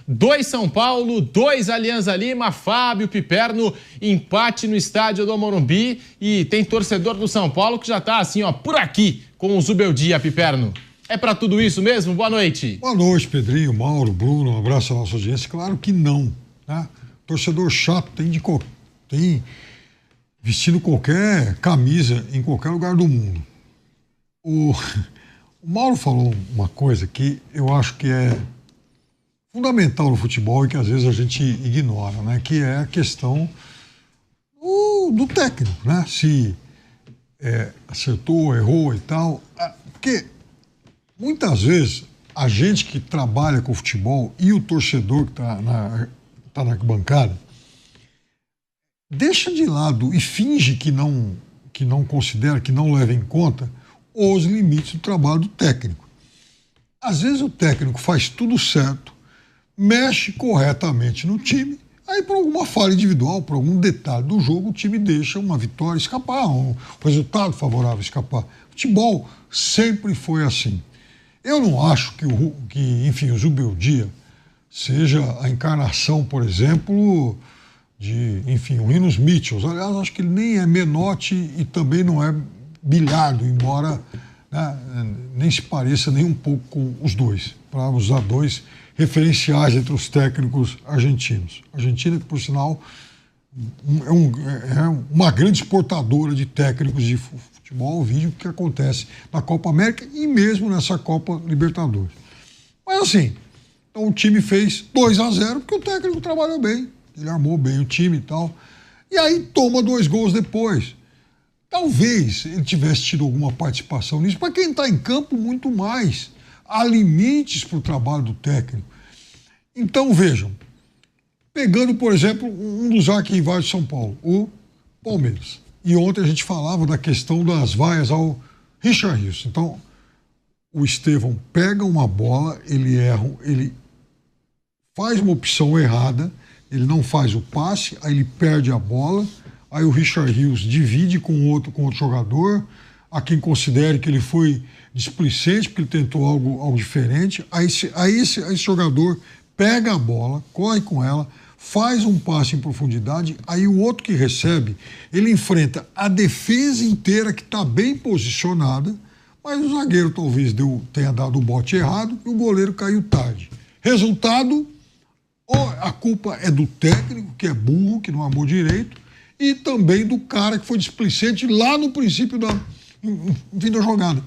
2 São Paulo, 2 Alianza Lima, Fábio Piperno, empate no estádio do Morumbi e tem torcedor do São Paulo que já tá assim, ó, por aqui com o Zubeldia, Piperno. É pra tudo isso mesmo? Boa noite. Boa noite, Pedrinho, Mauro, Bruno, um abraço à nossa audiência. Claro que não, né? Torcedor chato tem vestindo qualquer camisa em qualquer lugar do mundo. O Mauro falou uma coisa que eu acho que é fundamental no futebol e que às vezes a gente ignora, né? Que é a questão do técnico, né? Se acertou, errou e tal. Porque muitas vezes a gente que trabalha com futebol e o torcedor que está na arquibancada deixa de lado e finge que não considera, que não leva em conta os limites do trabalho do técnico. Às vezes o técnico faz tudo certo, mexe corretamente no time, aí por alguma falha individual, por algum detalhe do jogo, o time deixa uma vitória escapar, um resultado favorável escapar. Futebol sempre foi assim. Eu não acho que o Zubeldia seja a encarnação, por exemplo, o Rinos Mitchells. Aliás, acho que ele nem é Menotti e também não é Bilhardo, embora, né, nem se pareça nem um pouco com os dois, para usar dois referenciais entre os técnicos argentinos. A Argentina, que por sinal é uma grande exportadora de técnicos de futebol, vídeo que acontece na Copa América e mesmo nessa Copa Libertadores. Mas assim, então o time fez 2-0 porque o técnico trabalhou bem, ele armou bem o time e tal, e aí toma 2 gols depois. Talvez ele tivesse tido alguma participação nisso, para quem está em campo, muito mais. Há limites para o trabalho do técnico. Então, vejam, pegando, por exemplo, um dos arquirrivais de São Paulo, o Palmeiras. E ontem a gente falava da questão das vaias ao Richard Rios. Então, o Estevão pega uma bola, ele erra, ele faz uma opção errada, ele não faz o passe, aí ele perde a bola. Aí o Richard Rios divide com outro jogador, a quem considere que ele foi displicente, porque ele tentou algo diferente. Aí esse jogador pega a bola, corre com ela, faz um passe em profundidade, aí o outro que recebe, ele enfrenta a defesa inteira que está bem posicionada, mas o zagueiro talvez tenha dado o bote errado e o goleiro caiu tarde. Resultado, a culpa é do técnico, que é burro, que não armou direito, e também do cara que foi displicente lá no princípio da jogada.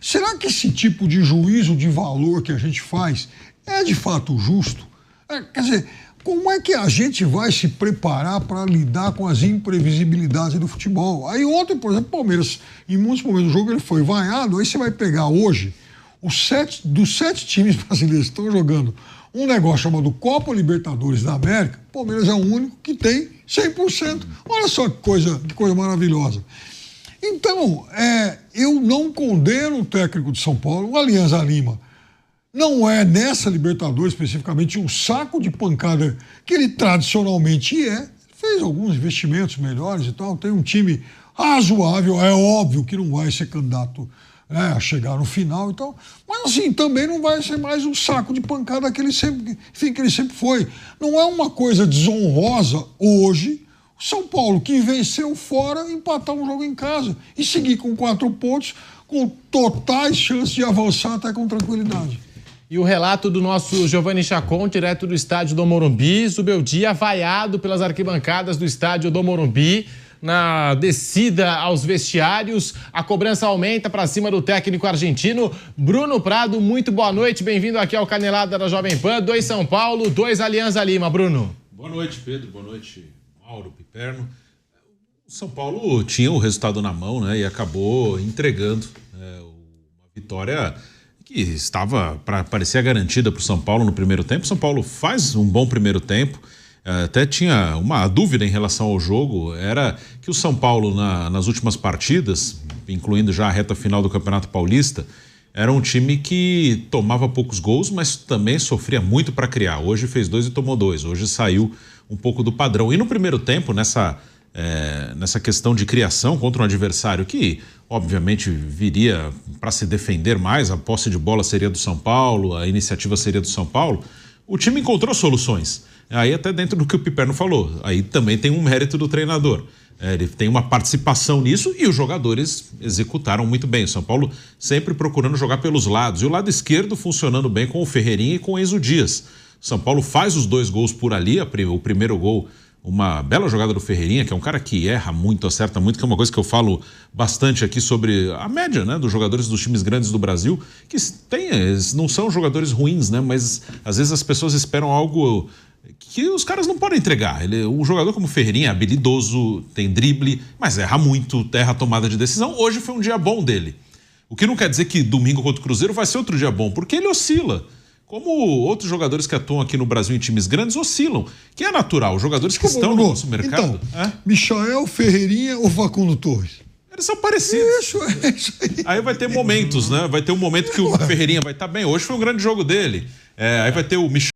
Será que esse tipo de juízo de valor que a gente faz é de fato justo? Quer dizer, como é que a gente vai se preparar para lidar com as imprevisibilidades do futebol? Aí ontem, por exemplo, o Palmeiras, em muitos momentos do jogo, ele foi vaiado, aí você vai pegar hoje, dos 7 times brasileiros que estão jogando um negócio chamado Copa Libertadores da América, o Palmeiras é o único que tem 100%. Olha só que coisa maravilhosa. Então, eu não condeno o técnico de São Paulo, o Alianza Lima. Não é nessa Libertadores especificamente um saco de pancada que ele tradicionalmente é. Fez alguns investimentos melhores e tal, tem um time razoável, é óbvio que não vai ser candidato a chegar no final e tal, mas assim, também não vai ser mais um saco de pancada que ele sempre foi. Não é uma coisa desonrosa hoje, o São Paulo que venceu fora, empatar um jogo em casa e seguir com 4 pontos, com totais chances de avançar até com tranquilidade. E o relato do nosso Giovanni Chacon, direto do estádio do Morumbi, Zubeldia vaiado pelas arquibancadas do estádio do Morumbi. Na descida aos vestiários, a cobrança aumenta para cima do técnico argentino. Bruno Prado, muito boa noite, bem-vindo aqui ao Canelada da Jovem Pan. 2 São Paulo, 2 Alianza Lima, Bruno. Boa noite, Pedro, boa noite, Mauro, Piperno. O São Paulo tinha o resultado na mão, né, e acabou entregando uma vitória que parecia garantida para o São Paulo no primeiro tempo. O São Paulo faz um bom primeiro tempo. Até tinha uma dúvida em relação ao jogo, era que o São Paulo nas últimas partidas, incluindo já a reta final do Campeonato Paulista, era um time que tomava poucos gols, mas também sofria muito para criar. Hoje fez 2 e tomou 2, hoje saiu um pouco do padrão. E no primeiro tempo, nessa questão de criação contra um adversário que obviamente viria para se defender mais, a posse de bola seria do São Paulo, a iniciativa seria do São Paulo, o time encontrou soluções. Aí até dentro do que o Piperno falou, aí também tem um mérito do treinador. Ele tem uma participação nisso e os jogadores executaram muito bem. O São Paulo sempre procurando jogar pelos lados. E o lado esquerdo funcionando bem com o Ferreirinha e com o Enzo Dias. O São Paulo faz os 2 gols por ali. O primeiro gol, uma bela jogada do Ferreirinha, que é um cara que erra muito, acerta muito, que é uma coisa que eu falo bastante aqui sobre a média, né, dos jogadores dos times grandes do Brasil, que eles não são jogadores ruins, né, mas às vezes as pessoas esperam algo que os caras não podem entregar. Um jogador como o Ferreirinha é habilidoso, tem drible, mas erra muito, erra a tomada de decisão. Hoje foi um dia bom dele. O que não quer dizer que domingo contra o Cruzeiro vai ser outro dia bom, porque ele oscila. Como outros jogadores que atuam aqui no Brasil em times grandes oscilam, que é natural. Os jogadores que estão no nosso mercado... Então, Michael, Ferreirinha ou Facundo Torres? Eles são parecidos. Isso aí. Aí vai ter momentos, né? Vai ter um momento que o Ferreirinha vai estar bem. Hoje foi um grande jogo dele. Aí vai ter o Michael